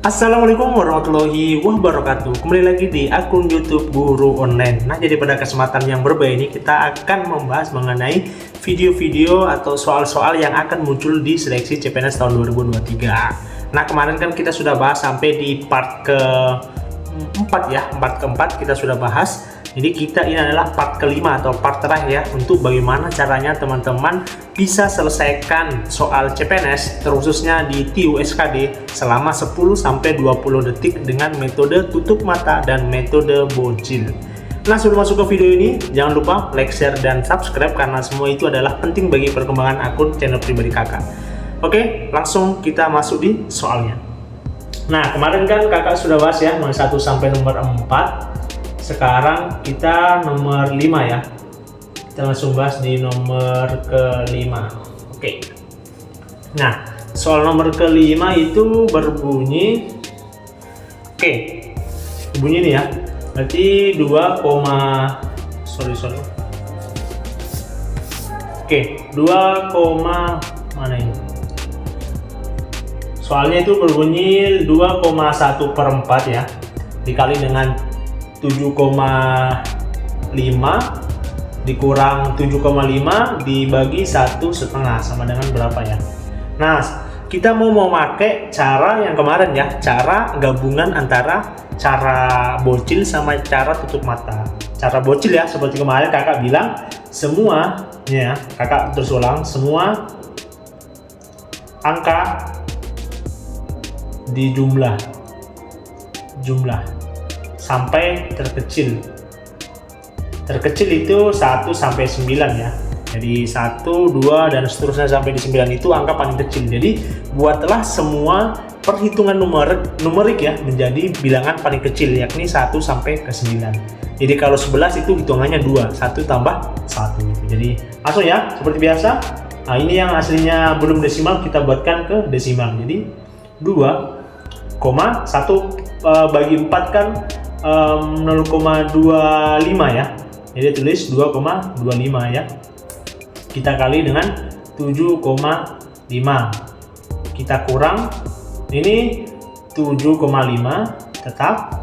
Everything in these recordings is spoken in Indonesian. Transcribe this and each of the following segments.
Assalamualaikum warahmatullahi wabarakatuh. Kembali lagi di akun YouTube Guru Online. Nah, jadi pada kesempatan yang berbeda ini kita akan membahas mengenai video-video atau soal-soal yang akan muncul di seleksi CPNS tahun 2023. Nah, kemarin kan kita sudah bahas sampai di part keempat ya, part keempat kita sudah bahas. Jadi ini adalah part kelima atau part terakhir ya, untuk bagaimana caranya teman-teman bisa selesaikan soal CPNS terkhususnya di TUSKD selama 10-20 detik dengan metode tutup mata dan metode bocil. Nah, sebelum masuk ke video ini jangan lupa like, share, dan subscribe karena semua itu adalah penting bagi perkembangan akun channel pribadi kakak. Oke, langsung kita masuk di soalnya. Nah, kemarin kan kakak sudah bahas ya nomor 1 sampai nomor 4. Sekarang kita nomor 5 ya. Kita langsung bahas di nomor ke-5. Oke. Nah, soal nomor ke-5 itu berbunyi bunyi nih ya. Berarti 2, mana ini? Soalnya itu berbunyi 2,1/4 ya. Dikali dengan 7,5 dikurang 7,5 dibagi 1,5 sama dengan berapa ya? Nah, kita mau pakai cara yang kemarin ya, cara gabungan antara cara bocil sama cara tutup mata. Cara bocil ya, seperti kemarin kakak bilang, semuanya kakak terus ulang, semua angka di jumlah sampai terkecil itu 1 sampai 9 ya. Jadi 1, 2 dan seterusnya sampai di 9 itu angka paling kecil. Jadi buatlah semua perhitungan numerik ya menjadi bilangan paling kecil, yakni 1 sampai ke 9. Jadi kalau 11 itu hitungannya 2, 1 tambah 1 gitu. Jadi langsung ya seperti biasa. Nah, ini yang aslinya belum desimal kita buatkan ke desimal. Jadi 2,1 bagi 4 kan 0,25 ya. Jadi tulis 2,25 ya. Kita kali dengan 7,5. Kita kurang ini 7,5 tetap.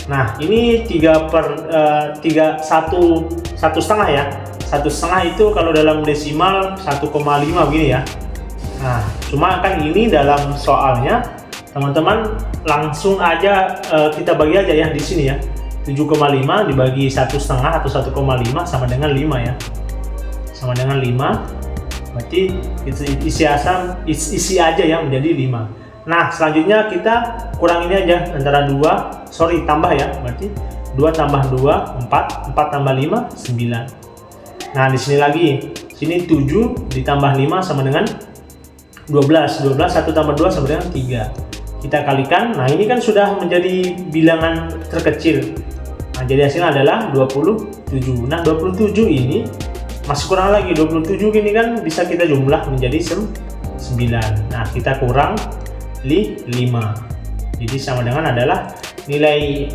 Nah, ini 1,5 ya. 1,5 itu kalau dalam desimal 1,5 begini ya. Nah, cuma kan ini dalam soalnya teman-teman langsung aja kita bagi aja ya di sini ya. 7,5 dibagi 1,5 atau 1,5 sama dengan 5 ya. Sama dengan 5. Berarti isi aja ya menjadi 5. Nah, selanjutnya kita kurang ini aja antara tambah ya. Berarti 2 tambah 2 4, 4 tambah 5 9. Nah, di sini lagi. Sini 7 ditambah 5 sama dengan 12. 1 tambah 2 sama dengan 3. Kita kalikan. Nah, ini kan sudah menjadi bilangan terkecil. Nah, jadi hasilnya adalah 27. Nah, 27 ini masih kurang lagi. 27 ini kan bisa kita jumlah menjadi 9. Nah, kita kurang 5. Jadi sama dengan adalah nilai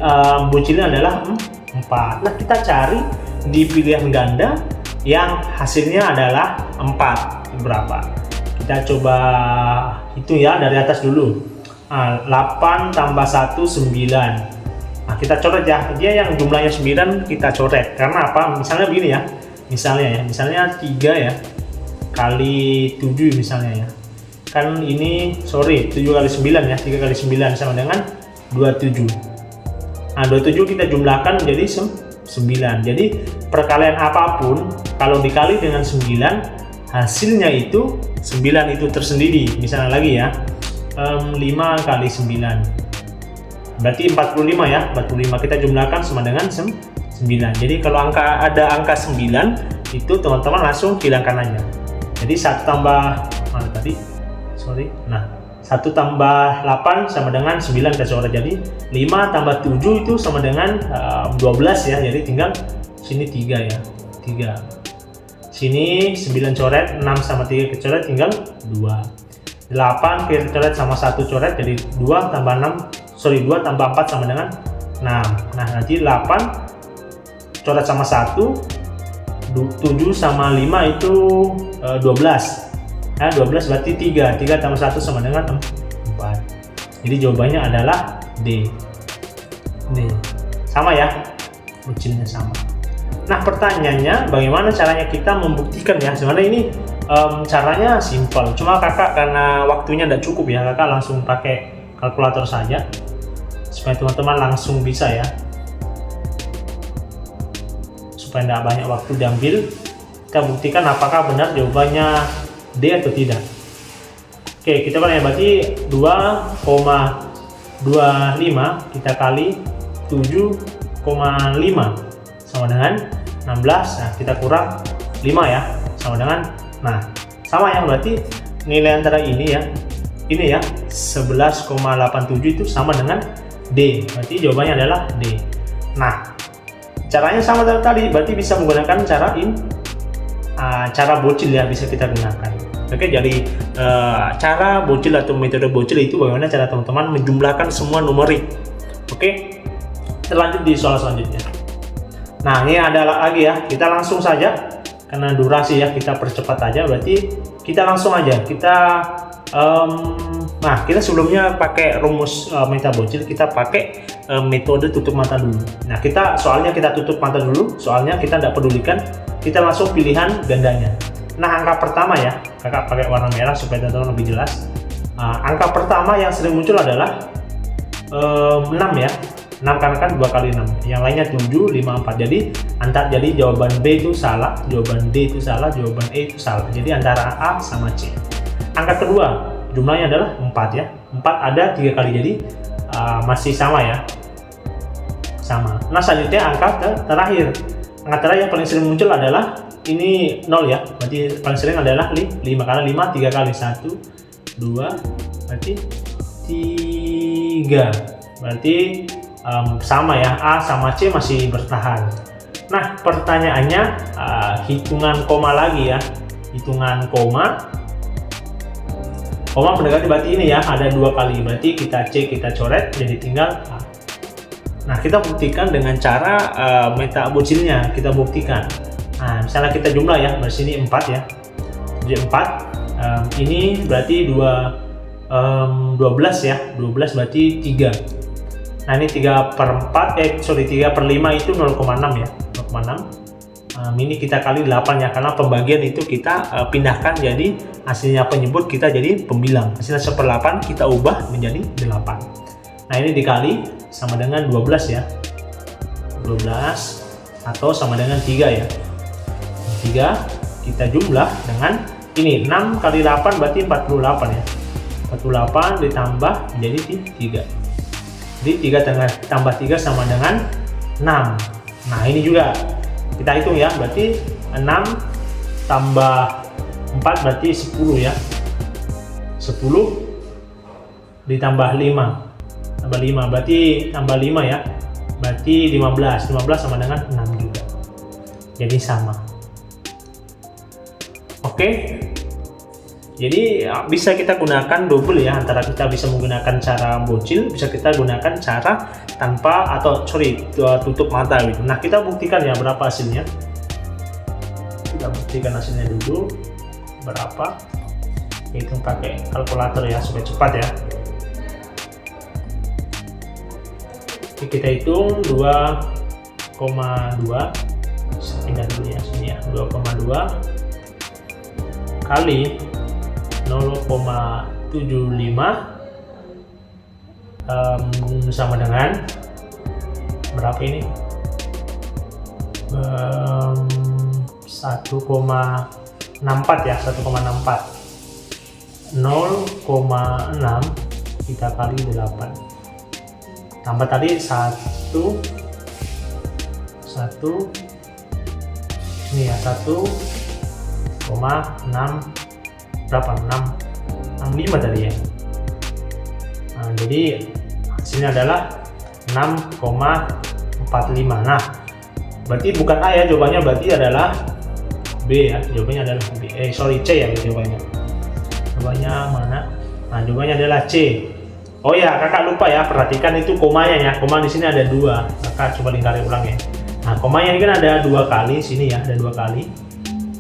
bocilnya adalah 4. Nah, kita cari di pilihan ganda yang hasilnya adalah 4. Berapa? Kita coba hitung ya dari atas dulu. 8 tambah 1 9. Nah, kita coret ya. Dia yang jumlahnya 9 kita coret. Karena apa? Misalnya begini ya. Misalnya 3 ya kali 7 misalnya ya. Kan ini 7 kali 9 ya. 3 kali 9 sama dengan 27. Nah, 27 kita jumlahkan menjadi 9. Jadi perkalian apapun kalau dikali dengan 9 hasilnya itu 9 itu tersendiri. Misalnya lagi ya. 5 kali 9 berarti 45 ya. 45 kita jumlahkan sama dengan 9. Jadi kalau ada angka 9 itu teman-teman langsung hilangkan aja. Jadi 1 tambah Nah, 1 tambah 8 sama dengan 9 kita coret. Jadi 5 tambah 7 itu sama dengan 12 ya. Jadi tinggal sini 3 ya. 3. Sini 9 coret, 6 sama 3 kita coret tinggal 2. 8 kita coret sama 1 coret, jadi 2 tambah 4 sama dengan 6. Nah, nanti 8 coret sama 1, 7 sama 5 itu 12. Nah, 12 berarti 3 tambah 1 sama dengan 4. Jadi jawabannya adalah D. Sama ya, bocilnya sama. Nah, pertanyaannya bagaimana caranya kita membuktikan ya? Sebenarnya ini caranya simpel. Cuma kakak karena waktunya tidak cukup ya, kakak langsung pakai kalkulator saja supaya teman-teman langsung bisa ya. Supaya tidak banyak waktu diambil, kita buktikan apakah benar jawabannya D atau tidak. Oke, kita kan ya, berarti 2,25 kita kali 7,5 sama dengan 16. Nah, kita kurang 5 ya, sama dengan, nah sama ya, berarti nilai antara ini ya 11,87 itu sama dengan D, berarti jawabannya adalah D. Nah, caranya sama tadi, berarti bisa menggunakan cara bocil ya, bisa kita gunakan. Oke, jadi cara bocil atau metode bocil itu bagaimana cara teman-teman menjumlahkan semua numerik. Oke, terlanjut di soal selanjutnya. Nah, ini ada lagi ya, kita langsung saja karena durasi ya, kita percepat aja. Berarti kita langsung aja nah kita sebelumnya pakai rumus meta bocil, kita pakai metode tutup mata dulu. Nah, soalnya kita tutup mata dulu, soalnya kita tidak pedulikan, kita langsung pilihan gandanya. Nah, angka pertama ya, kakak pakai warna merah supaya teman-teman lebih jelas. Angka pertama yang sering muncul adalah 6 ya, 6 karena kan 2 kali 6, yang lainnya 7, 5, 4. Jadi jawaban B itu salah, jawaban D itu salah, jawaban E itu salah. Jadi antara A sama C. Angka kedua jumlahnya adalah 4 ya, 4 ada 3 kali, jadi masih sama ya, sama. Nah, selanjutnya angka terakhir yang paling sering muncul adalah ini 0 ya, berarti paling sering adalah 5 karena 5 3 kali, 1, 2, berarti 3, berarti sama ya, A sama C masih bertahan. Nah, pertanyaannya hitungan koma lagi ya, hitungan koma mendekati, berarti ini ya ada 2 kali, berarti kita C kita coret jadi tinggal A. Nah, kita buktikan dengan cara meta bocilnya, kita buktikan. Nah, misalnya kita jumlah ya, di sini 4 ya, jadi 4, ini berarti 12 ya, 12 berarti 3. Nah, ini 3 per 5 itu 0,6 ya, 0,6. Ini kita kali 8 ya, karena pembagian itu kita pindahkan jadi hasilnya penyebut kita jadi pembilang. Hasilnya 1/8 kita ubah menjadi 8. Nah, ini dikali sama dengan 12 ya, 12 atau sama dengan 3 ya, 3 kita jumlah dengan ini 6 kali 8 berarti 48 ya, 48 ditambah menjadi 3. Jadi 3 tambah 3 sama dengan 6. Nah, ini juga kita hitung ya, berarti 6 tambah 4 berarti 10 ya, 10 ditambah 5 berarti tambah 5 ya, berarti 15 sama dengan 6 juga, jadi sama. Oke, jadi bisa kita gunakan double ya, antara kita bisa menggunakan cara bocil, bisa kita gunakan cara tanpa tutup mata gitu. Nah, kita buktikan ya berapa hasilnya. Kita buktikan hasilnya dulu berapa. Hitung pakai kalkulator ya supaya cepat ya. Oke, kita hitung 2,2. Pindah dulu ya sini ya, 2,2 kali 0,75 sama dengan berapa ini? 1,64 ya, 1,64. 0,6 kita kali 8 tambah tadi 1 ini ya, 1,6 berapa, 65 tadi ya. Nah, jadi hasilnya adalah 6,45. Nah, berarti bukan A ya jawabannya, berarti adalah B ya, jawabannya adalah B. C ya jawabannya. Jawabannya mana? Nah, jawabannya adalah C. Oh ya, kakak lupa ya, perhatikan itu komanya ya. Koma di sini ada 2. Kakak coba lingkari ulang ya. Nah, komanya ini kan ada 2 kali sini ya, ada 2 kali.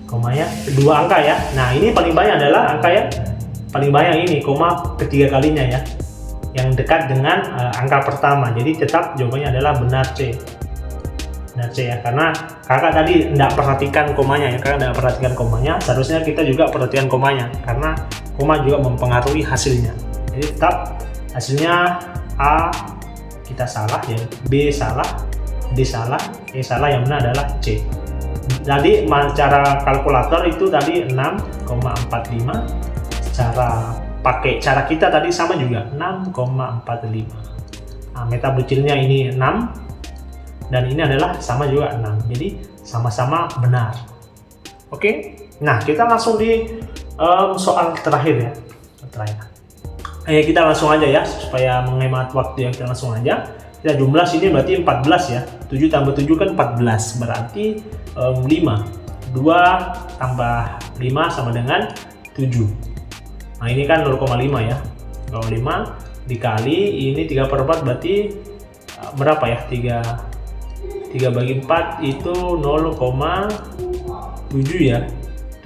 Komanya 2 angka ya. Nah, ini paling banyak adalah angka ya. Paling banyak ini koma ketiga kalinya ya. yang dekat dengan angka pertama. Jadi tetap jawabannya adalah benar C. Benar C ya, karena kakak tadi tidak perhatikan komanya ya, kakak tidak perhatikan komanya. Seharusnya kita juga perhatikan komanya, karena koma juga mempengaruhi hasilnya. Jadi tetap hasilnya A kita salah ya, B salah, D salah, E salah, yang benar adalah C. Jadi cara kalkulator itu tadi 6,45, cara kita tadi sama juga 6,45. Nah, metabocilnya ini 6 dan ini adalah sama juga 6, jadi sama-sama benar. Oke, nah kita langsung di soal terakhir ya. Kita langsung aja ya, supaya menghemat waktu ya, kita langsung aja. Kita jumlah sini berarti 14 ya, 7 tambah 7 kan 14, berarti 5. 2 tambah 5 sama dengan 7. Nah ini kan 0,5 ya, 0,5 dikali ini 3/4 berarti berapa ya, 3 bagi 4 itu 0,7 ya,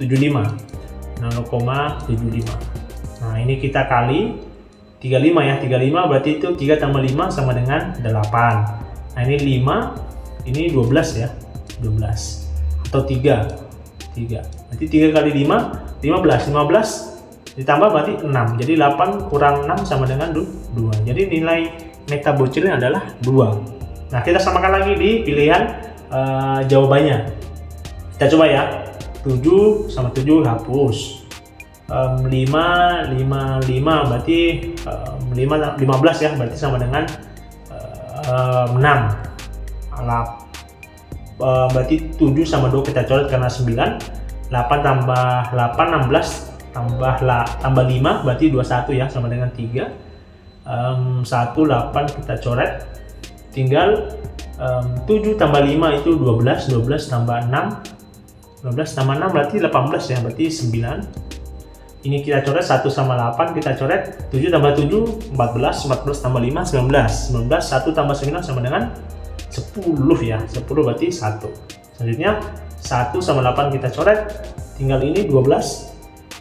75. 0,75. Nah ini kita kali 35 ya, 35 berarti itu 3 tambah 5 sama dengan 8. Nah ini 5, ini 12 ya, 12 atau 3 berarti 3 kali 5, 15 ditambah berarti 6, jadi 8 kurang 6 sama dengan 2. Jadi nilai metabocilnya adalah 2. Nah kita samakan lagi di pilihan jawabannya. Kita coba ya, 7 sama 7 hapus, 5 berarti 15 ya, berarti sama dengan 6. Berarti 7 sama 2 kita coret karena 9. 8 tambah 8 16 tambah 5 berarti 21 ya, sama dengan 3. 1 8 kita coret, tinggal 7 tambah 5 itu 12, 12 tambah 6, 12 tambah 6 berarti 18 ya, berarti 9. Ini kita coret 1 sama 8 kita coret, 7 tambah 7 14, 14 tambah 5 19, 19 1 tambah 9 sama dengan 10 ya, 10 berarti 1. Selanjutnya 1 sama 8 kita coret, tinggal ini 12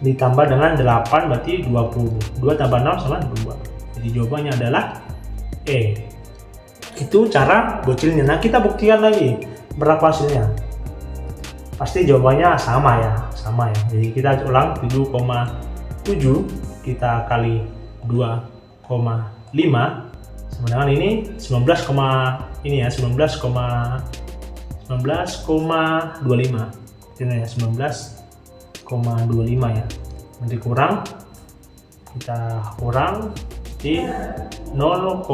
ditambah dengan 8 berarti 20, 2 tambah 0 sama 2. Jadi jawabannya adalah E. Itu cara bocilnya. Nah kita buktikan lagi berapa hasilnya. Pasti jawabannya sama ya, jadi kita ulang 7,7 kita kali 2,5 sama dengan ini 19,25 ini ya, 19,25 ini ya, 19,25 ya. Nanti kita kurang di 0,5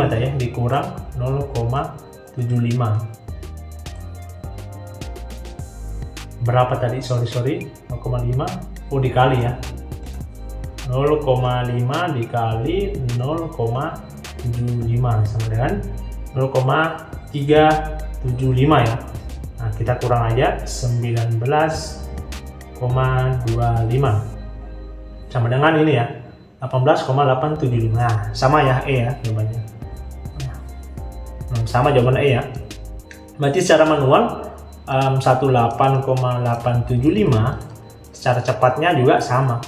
tadi ya, dikurang 0,75. Berapa tadi? Sorry 0,5. Oh dikali ya, 0,5 dikali 0,75 sama dengan 0,375 ya. Nah kita kurang aja 19,25 sama dengan ini ya, 18,875. Nah sama ya, E ya jawabannya. Sama jawaban E ya. Berarti secara manual 18,875, secara cepatnya juga sama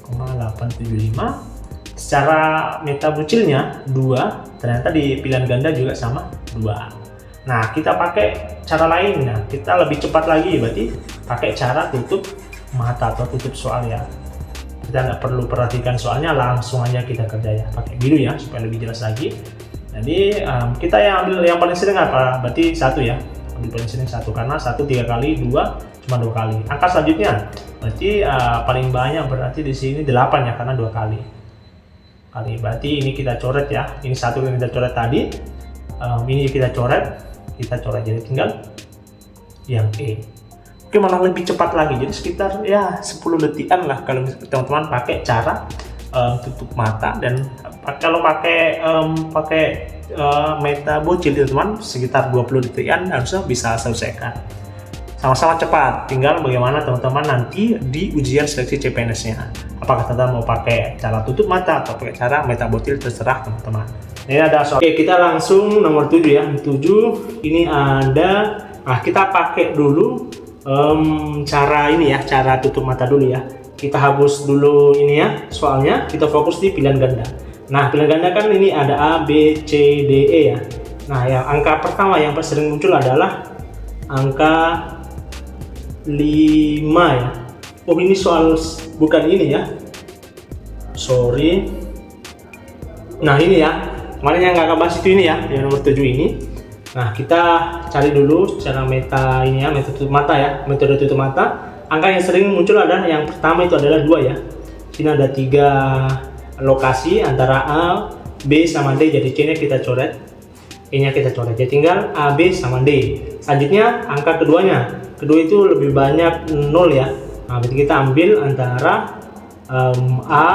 0,875. Secara metabocilnya 2, ternyata di pilihan ganda juga sama 2. Nah kita pakai cara lain, nah kita lebih cepat lagi, berarti pakai cara tutup mata atau tutup soal ya. Kita nggak perlu perhatikan soalnya, langsung aja kita kerja ya, pakai biru ya supaya lebih jelas lagi. Jadi kita yang ambil yang paling sering apa? Berarti 1 ya, ambil paling sering 1 karena 1 3 kali, 2 cuma 2 kali. Angka selanjutnya berarti paling banyak berarti di sini 8 ya, karena 2 kali. Berarti ini kita coret ya, ini 1 yang kita coret tadi, ini kita coret jadi tinggal yang E. Oke, malah lebih cepat lagi, jadi sekitar ya 10 detikan lah kalau teman-teman pakai cara tutup mata. Dan kalau pakai metabocil teman-teman sekitar 20 detikan harusnya bisa selesaikan. Sama-sama cepat, tinggal bagaimana teman-teman nanti di ujian seleksi CPNS-nya. Apakah teman-teman mau pakai cara tutup mata atau pakai cara metabocil, terserah teman-teman. Ini ada soal. Oke, kita langsung nomor 7 ya. 7 ini ada, kita pakai dulu cara ini ya, cara tutup mata dulu ya. kita hapus dulu ini ya soalnya, kita fokus di pilihan ganda. Nah, pilihan ganda kan ini ada A, B, C, D, E ya. Nah, yang angka pertama yang sering muncul adalah angka 5 ya. Oh, ini soal bukan ini ya. Sorry. Nah, ini ya. Kemarin yang nggak bahas itu ini ya, yang nomor 7 ini. Nah, kita cari dulu cara meta ini ya, metode tutup mata ya, metode tutup mata. Angka yang sering muncul adalah yang pertama itu adalah 2 ya. Sini ada 3 lokasi antara A, B sama D, jadi C-nya kita coret, E-nya kita coret. Jadi tinggal A, B sama D. Selanjutnya angka keduanya. Kedua itu lebih banyak 0 ya. Nah, berarti kita ambil antara A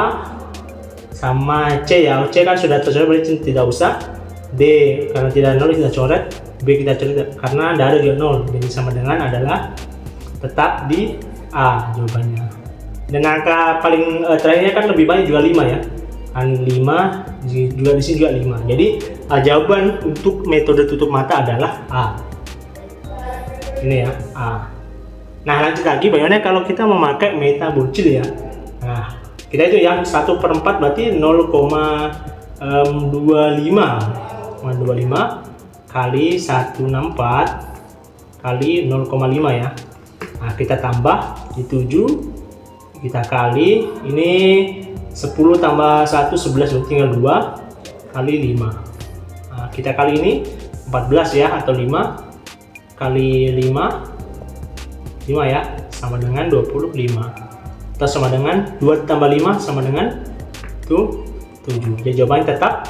sama C ya. C kan sudah tercoret, berarti tidak usah. D karena tidak 0 kita coret. B kita coret karena tidak ada di 0. Jadi sama dengan adalah tetap di A jawabannya. Dan angka paling terakhirnya kan lebih banyak juga 5 ya. Kan 5 juga di sini juga 5. Jadi jawaban untuk metode tutup mata adalah A. Ini ya, A. Nah, lanjut lagi bagaimana kalau kita memakai meta bocil ya. Nah, kita itu yang 1/4 berarti 0,25 kali 164 kali 0,5 ya. Nah, kita tambah di 7, kita kali ini 10 tambah 1 11, berarti tinggal 2 kali 5. Nah, kita kali ini 14 ya, atau 5 kali 5 ya, sama dengan 25, atau sama dengan 2 tambah 5 sama dengan 7. Jadi jawabannya tetap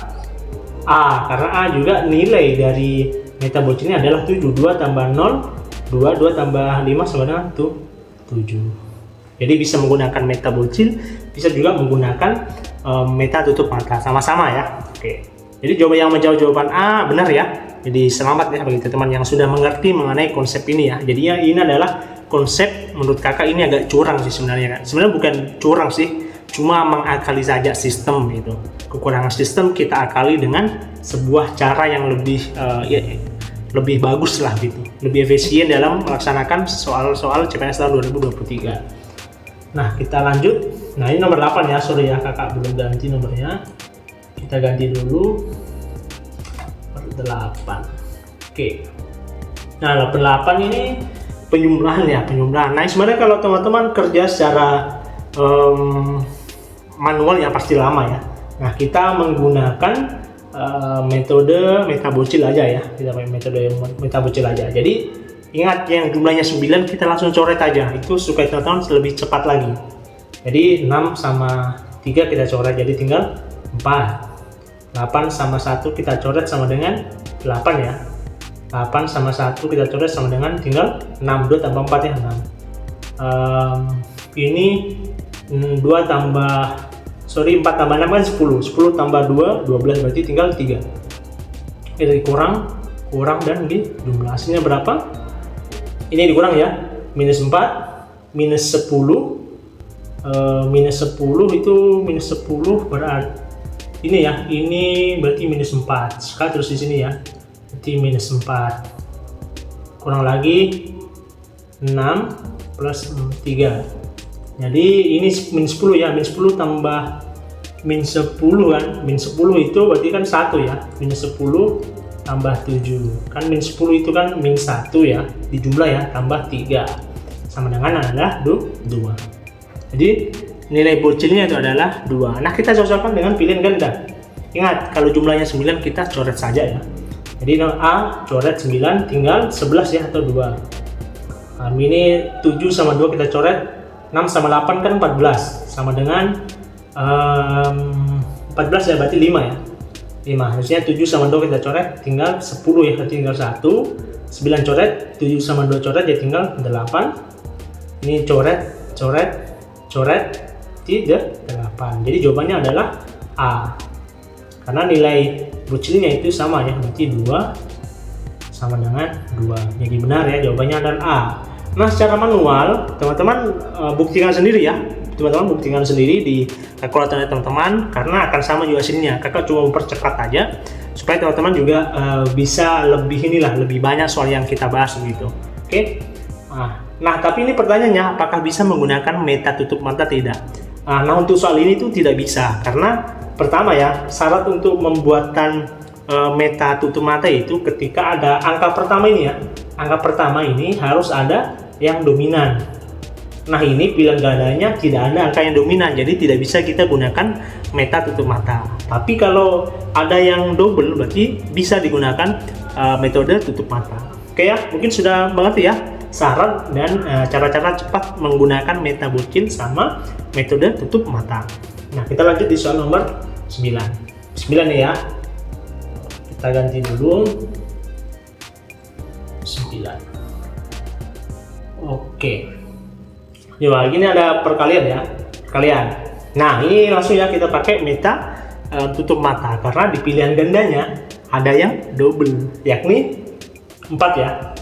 A, karena A juga nilai dari meta bocilnya adalah 7. 2 tambah 0 2 tambah 5 sama dengan 7. Jadi bisa menggunakan meta bocil, bisa juga menggunakan meta tutup mata, sama-sama ya. Oke. Jadi jawaban yang menjawab jawaban A benar ya. Jadi selamat ya bagi teman-teman yang sudah mengerti mengenai konsep ini ya. Jadi ini adalah konsep, menurut kakak ini agak curang sih sebenarnya kan. Sebenarnya bukan curang sih, cuma mengakali saja sistem itu. Kekurangan sistem kita akali dengan sebuah cara yang lebih bagus lah gitu, lebih efisien dalam melaksanakan soal-soal CPNS tahun 2023. Nah, kita lanjut. Nah, ini nomor 8 ya, sorry ya kakak belum ganti nomornya. Kita ganti dulu nomor 8. Oke. Nah, 88 ini penyumlahan ya, penyumlahan. Nah, sebenarnya kalau teman-teman kerja secara manual ya pasti lama ya. Nah, kita menggunakan metode meta bocil aja ya. Kita pakai metode meta bocil aja. Jadi ingat yang jumlahnya 9 kita langsung coret aja. Itu supaya teman-teman lebih cepat lagi. Jadi 6 sama 3 kita coret, jadi tinggal 4. 8 sama 1 kita coret sama dengan 8 ya. 8 sama 1 kita coret sama dengan tinggal 6. 2 tambah 4 ya 6. Ini 4 tambah 6 kan 10. 10 tambah 2 12, berarti tinggal 3. Ini kurang dan di jumlah hasilnya berapa? Ini dikurang ya. Minus 4 minus 10 minus 10 itu minus 10 berarti ini ya, ini berarti minus 4 sekali terus di sini ya, berarti minus 4 kurang lagi 6 plus 3, jadi ini minus 10 ya, minus 10 tambah minus 10 kan, minus 10 itu berarti kan 1 ya, minus 10 tambah 7 kan, minus 10 itu kan minus 1 ya, di jumlah ya, tambah 3 sama dengan adalah 2. Jadi nilai bocilnya itu adalah 2. Nah, kita cocokkan dengan pilihan ganda. Ingat, kalau jumlahnya 9 kita coret saja ya. Jadi A coret 9, tinggal 11 ya, atau 2. Nah, ini 7 sama 2 kita coret, 6 sama 8 kan 14, sama dengan 14 ya, berarti 5 ya. 5, harusnya 7 sama 2 kita coret, tinggal 10 ya, berarti tinggal 1. 9 coret, 7 sama 2 coret, ya tinggal 8. Ini coret, 8. Jadi jawabannya adalah A. Karena nilai bocilnya itu sama ya, berarti 2 sama dengan 2. Jadi benar ya, jawabannya adalah A. Nah, secara manual teman-teman buktikan sendiri ya. Teman-teman buktikan sendiri di kalkulatornya teman-teman, karena akan sama juga hasilnya. Kakak cuma mempercepat aja supaya teman-teman juga bisa lebih banyak soal yang kita bahas gitu. Oke. Nah, Nah, tapi ini pertanyaannya, apakah bisa menggunakan meta tutup mata? Tidak. Nah, untuk soal ini tuh tidak bisa, karena pertama ya, syarat untuk membuatkan meta tutup mata itu ketika ada angka pertama ini ya. Angka pertama ini harus ada yang dominan. Nah, ini pilihan gandanya tidak ada angka yang dominan, jadi tidak bisa kita gunakan meta tutup mata. Tapi kalau ada yang double, berarti bisa digunakan metode tutup mata. Oke ya, mungkin sudah mengerti ya syarat dan cara-cara cepat menggunakan meta bocil sama metode tutup mata. Nah, kita lanjut di soal nomor 9. 9 nih ya. Kita ganti dulu 9. Oke. Coba gini ada perkalian ya. Perkalian. Nah, ini langsung ya kita pakai meta tutup mata karena di pilihan gandanya ada yang double, yakni 4 ya.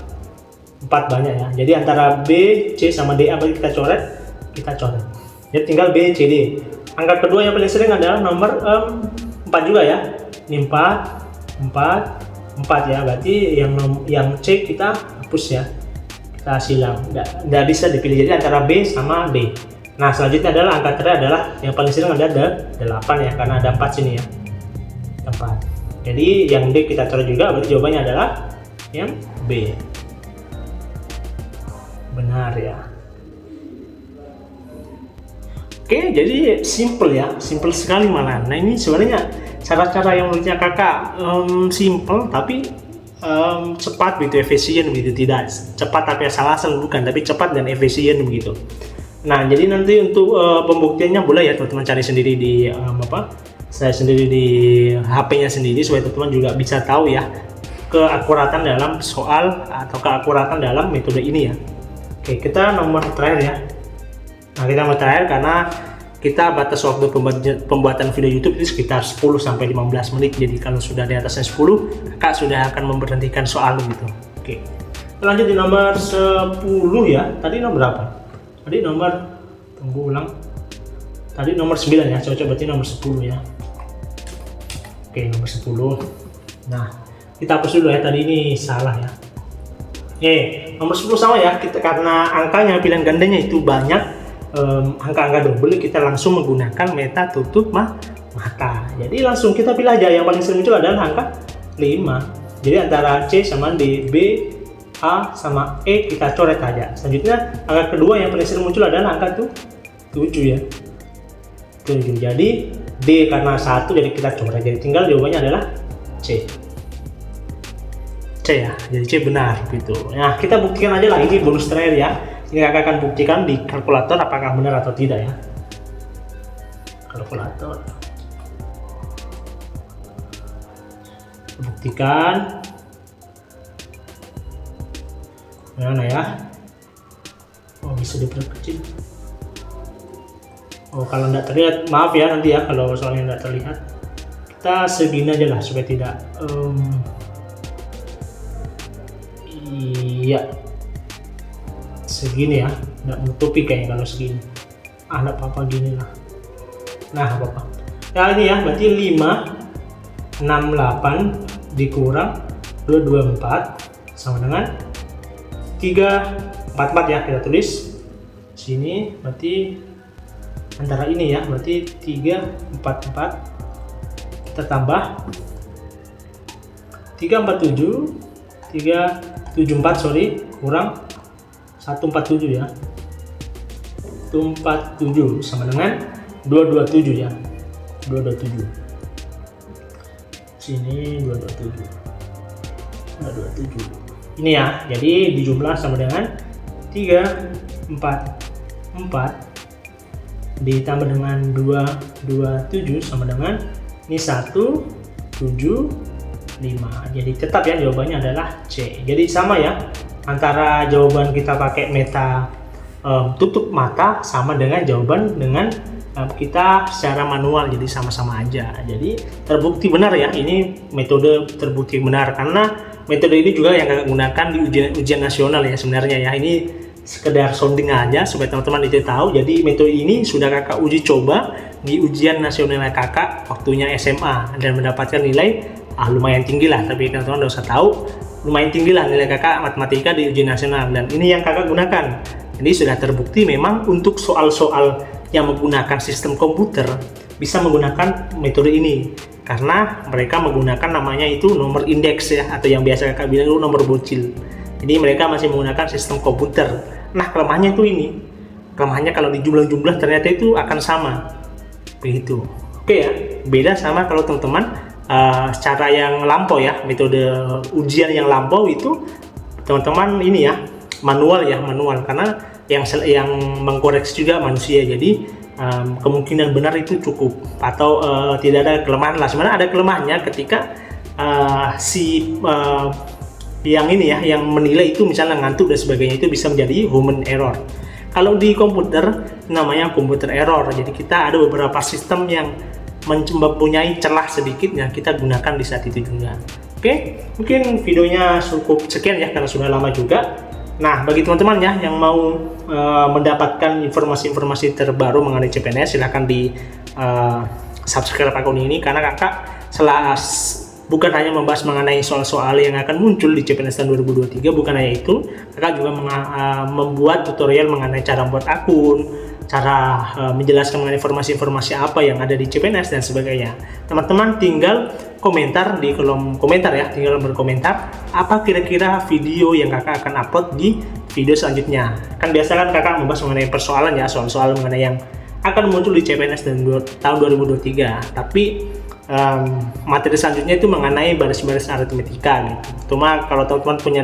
4 banyak ya. Jadi antara B, C sama D apa kita coret? Kita coret. Jadi tinggal B, C, D. Angka kedua yang paling sering adalah nomor 4 juga ya. Ini 4, 4 ya. Berarti yang C kita hapus ya. Kita silang. Nggak bisa dipilih. Jadi antara B sama D. Nah, selanjutnya adalah angka terakhir adalah yang paling sering ada 8 ya. Karena ada 4 sini ya. 4. Jadi yang D kita coret juga. Berarti jawabannya adalah yang B. Benar ya. Oke, jadi simple ya, simple sekali malah. Nah, ini sebenarnya cara-cara yang menurutnya kakak simple tapi cepat begitu, efisien begitu. Tidak cepat tapi asal-asal, bukan, tapi cepat dan efisien begitu. Nah, jadi nanti untuk pembuktiannya boleh ya teman-teman cari sendiri di saya sendiri di HP-nya sendiri supaya teman-teman juga bisa tahu ya keakuratan dalam soal atau keakuratan dalam metode ini ya. Oke, kita nomor terakhir ya. Nah, kita nomor terakhir karena kita batas waktu pembuatan video YouTube itu sekitar 10 sampai 15 menit. Jadi kalau sudah di atasnya 10, kakak sudah akan memberhentikan soal gitu. Oke. Kita lanjut di nomor 10 ya. Tadi nomor berapa? Tadi nomor Tadi nomor 9 ya. Cocok berarti nomor 10 ya. Oke, nomor 10. Nah, kita hapus dulu ya. Tadi ini salah ya. Nomor 10 sama ya, karena angkanya pilihan gandanya itu banyak, angka-angka double, kita langsung menggunakan meta tutup mata. Jadi langsung kita pilih aja, yang paling sering muncul adalah angka 5. Jadi antara C sama D, B, A sama E kita coret aja. Selanjutnya angka kedua yang paling sering muncul adalah angka 7 ya. 7. Jadi D karena 1 jadi kita coret. Jadi tinggal jawabannya adalah C. C ya, jadi C benar gitu. Nah, kita buktikan aja lah, ini bonus terakhir ya. Ini kakak akan buktikan di kalkulator apakah benar atau tidak ya. Kalkulator. Buktikan. Mana ya? Oh, bisa diperkecil. Oh, kalau tidak terlihat, maaf ya nanti ya kalau soalnya tidak terlihat. Kita segini aja lah supaya tidak. Iya, segini ya, nggak menutupi kayaknya kalau segini. Nggak apa-apa gini lah. Nah, apa-apa. Ya ini ya, berarti 5, 68 dikurang 224 sama dengan 344 ya, kita tulis sini. Berarti antara ini ya, berarti 344 kita tambah 347 kurang 147 ya. 147 sama dengan 227 ya. 227. Sini 227. 227. Ini ya. Jadi dijumlah sama dengan 344 ditambah dengan 227 sama dengan ini 175. Jadi tetap ya jawabannya adalah C. Jadi sama ya, antara jawaban kita pakai meta tutup mata sama dengan jawaban dengan kita secara manual, jadi sama-sama aja. Jadi terbukti benar ya, ini metode terbukti benar karena metode ini juga yang kakak gunakan di ujian nasional ya sebenarnya ya. Ini sekedar sounding aja supaya teman-teman itu tahu. Jadi metode ini sudah kakak uji coba di ujian nasional kakak waktunya SMA dan mendapatkan nilai lumayan tinggi lah, tapi teman-teman udah usah tahu lumayan tinggi lah nilai kakak matematika di ujian nasional, dan ini yang kakak gunakan. Jadi sudah terbukti memang untuk soal-soal yang menggunakan sistem komputer bisa menggunakan metode ini, karena mereka menggunakan namanya itu nomor indeks ya, atau yang biasa kakak bilang itu nomor bocil. Jadi mereka masih menggunakan sistem komputer. Nah, kelemahannya itu ini. Kelemahannya kalau dijumlah-jumlah ternyata itu akan sama. Begitu. Oke ya, beda sama kalau teman-teman cara yang lampau ya, metode ujian yang lampau itu teman-teman ini ya, manual, karena yang mengkoreksi juga manusia. Jadi kemungkinan benar itu cukup, atau tidak ada kelemahan lah. Sebenarnya ada kelemahannya ketika yang ini ya, yang menilai itu misalnya ngantuk dan sebagainya, itu bisa menjadi human error. Kalau di komputer namanya computer error. Jadi kita ada beberapa sistem yang mempunyai celah sedikit yang kita gunakan di saat itu juga. Oke, mungkin videonya cukup sekian ya, karena sudah lama juga. Nah, bagi teman-teman ya yang mau mendapatkan informasi-informasi terbaru mengenai CPNS, silahkan di subscribe akun ini, karena kakak bukan hanya membahas mengenai soal-soal yang akan muncul di CPNS tahun 2023, bukan hanya itu, kakak juga membuat tutorial mengenai cara membuat akun, cara menjelaskan mengenai informasi-informasi apa yang ada di CPNS dan sebagainya. Teman-teman tinggal komentar di kolom komentar ya, tinggal berkomentar apa kira-kira video yang kakak akan upload di video selanjutnya. Kan biasa kan kakak membahas mengenai persoalan ya, soal-soal mengenai yang akan muncul di CPNS tahun 2023. Tapi materi selanjutnya itu mengenai baris-baris aritmetika gitu. Cuma kalau teman-teman punya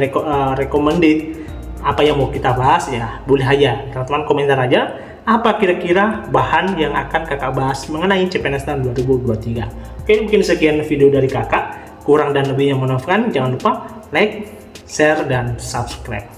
recommended apa yang mau kita bahas ya, boleh aja teman-teman komentar aja apa kira-kira bahan yang akan kakak bahas mengenai CPNS tahun 2023. Oke, mungkin sekian video dari kakak. Kurang dan lebihnya mohon maaf. Jangan lupa like, share, dan subscribe.